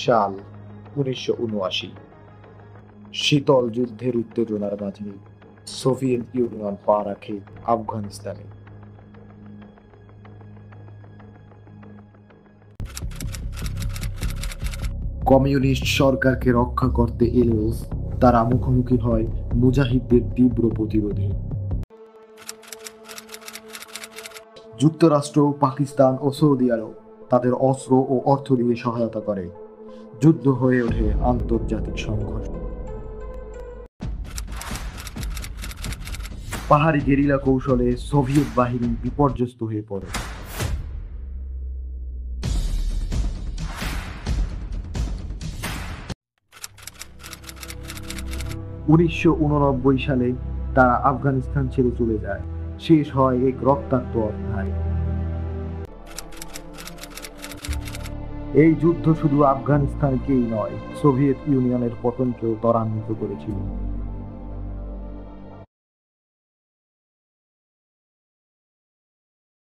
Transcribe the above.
সাল 1979। শীতল যুদ্ধের উত্তেজনার মাঝে সোভিয়েত ইউনিয়ন পা রাখে আফগানিস্তানে। কমিউনিস্ট সরকারকে রক্ষা করতে এলেও তারা মুখোমুখি হয় মুজাহিদদের তীব্র প্রতিরোধে। যুক্তরাষ্ট্র, পাকিস্তান ও সৌদি আরব তাদের অস্ত্র ও অর্থ দিয়ে সহায়তা করে। যুদ্ধ হয়ে ওঠে আন্তর্জাতিক সংঘর্ষ। পাহাড়ি গেরিলা কৌশলে সোভিয়েত বাহিনী বিপর্যস্ত হয়ে পড়ে। 1989 সালে তারা আফগানিস্তান ছেড়ে চলে যায়। শেষ হয় এক রক্তাক্ত অধ্যায়। এই যুদ্ধ শুধু আফগানিস্তানকেই নয়, সোভিয়েত ইউনিয়নের পতনকেও ত্বরান্বিত করেছিল।